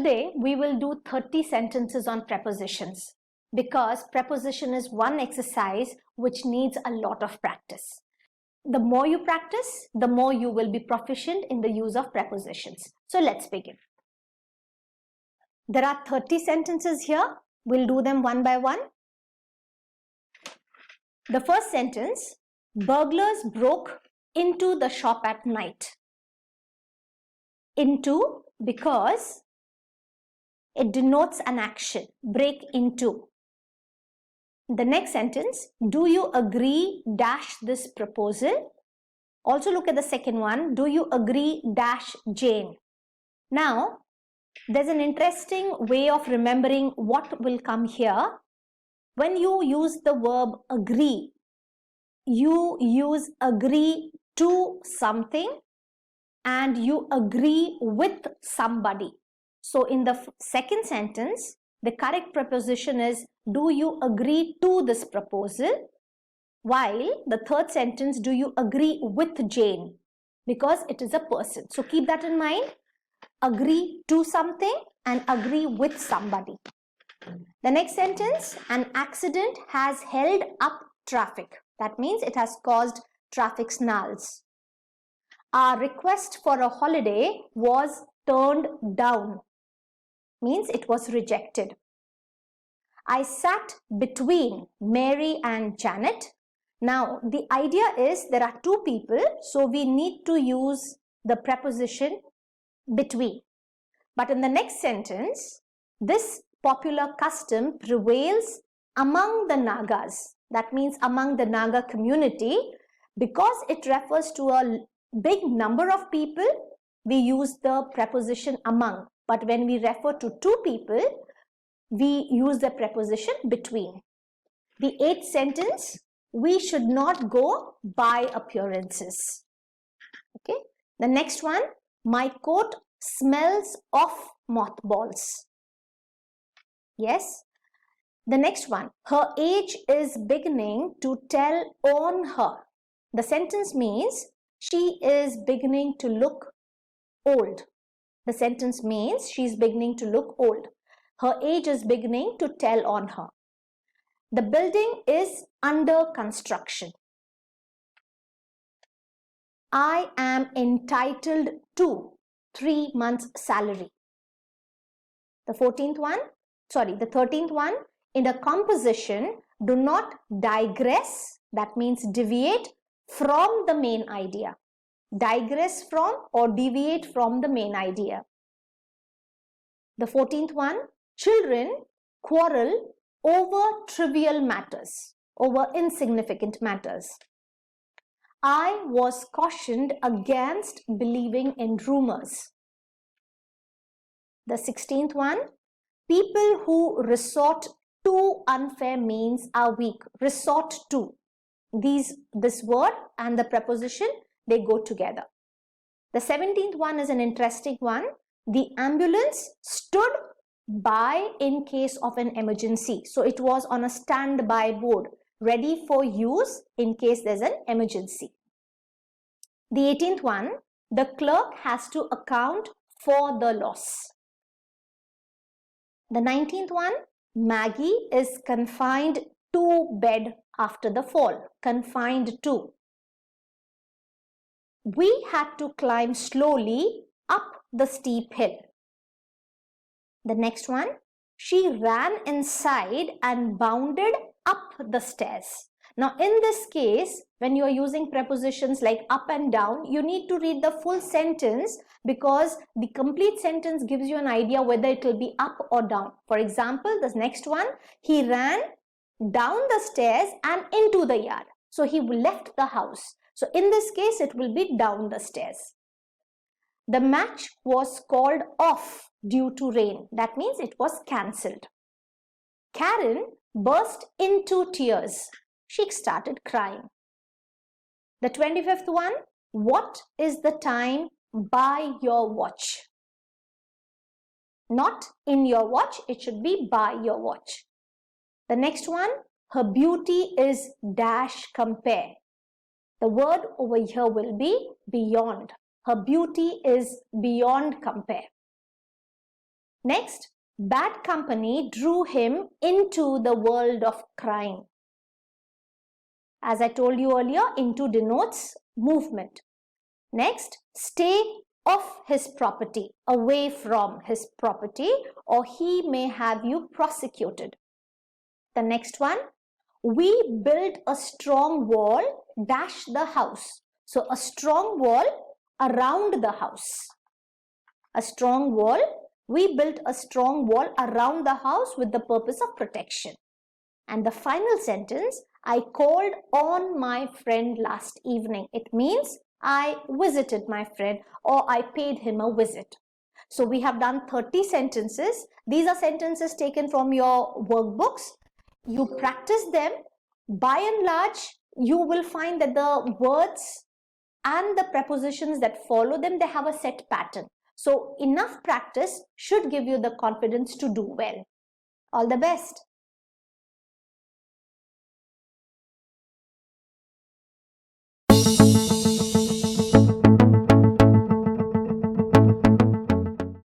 Today we will do 30 sentences on prepositions because preposition is one exercise which needs a lot of practice. The more you practice, the more you will be proficient in the use of prepositions. So let's begin. There are 30 sentences here. We'll do them one by one. The first sentence, burglars broke into the shop at night. Into, because it denotes an action, break into. The next sentence, do you agree dash this proposal? Also look at the second one, do you agree dash Jane? Now, there's an interesting way of remembering what will come here. When you use the verb agree, you use agree to something and you agree with somebody. So in the second sentence, the correct preposition is, do you agree to this proposal? While the third sentence, do you agree with Jane? Because it is a person. So keep that in mind. Agree to something and agree with somebody. The next sentence, an accident has held up traffic. That means it has caused traffic snarls. Our request for a holiday was turned down. Means it was rejected. I sat between Mary and Janet. Now the idea is there are two people, so we need to use the preposition between. But in the next sentence, this popular custom prevails among the Nagas. That means among the Naga community. Because it refers to a big number of people, we use the preposition among. But when we refer to two people, we use the preposition between. The eighth sentence, we should not go by appearances. Okay. The next one, my coat smells of mothballs. Yes. The next one, her age is beginning to tell on her. The sentence means she is beginning to look old. The sentence means she is beginning to look old. Her age is beginning to tell on her. The building is under construction. I am entitled to 3 months' salary. The 13th one, in a composition, do not digress, that means deviate from the main idea. Digress from or deviate from the main idea. The 14th one, children quarrel over trivial matters, over insignificant matters. I was cautioned against believing in rumors. The 16th one, people who resort to unfair means are weak. Resort to. This word and the preposition, they go together. The 17th one is an interesting one. The ambulance stood by in case of an emergency. So it was on a standby board, ready for use in case there's an emergency. The 18th one, the clerk has to account for the loss. The 19th one, Maggie is confined to bed after the fall. Confined to. We had to climb slowly up the steep hill. The next one, she ran inside and bounded up the stairs. Now in this case, when you are using prepositions like up and down, you need to read the full sentence because the complete sentence gives you an idea whether it will be up or down. For example, this next one, he ran down the stairs and into the yard. So he left the house. So in this case, it will be down the stairs. The match was called off due to rain. That means it was cancelled. Karen burst into tears. She started crying. The 25th one, what is the time by your watch? Not in your watch, it should be by your watch. The next one, her beauty is dash compare. The word over here will be beyond. Her beauty is beyond compare. Next, bad company drew him into the world of crime. As I told you earlier, into denotes movement. Next, stay off his property, away from his property, or he may have you prosecuted. The next one, we built a strong wall, dash the house. So a strong wall around the house. A strong wall, we built a strong wall around the house with the purpose of protection. And the final sentence, I called on my friend last evening. It means I visited my friend or I paid him a visit. So we have done 30 sentences. These are sentences taken from your workbooks. You practice them. By and large, you will find that the words and the prepositions that follow them, they have a set pattern. So enough practice should give you the confidence to do well. All the best.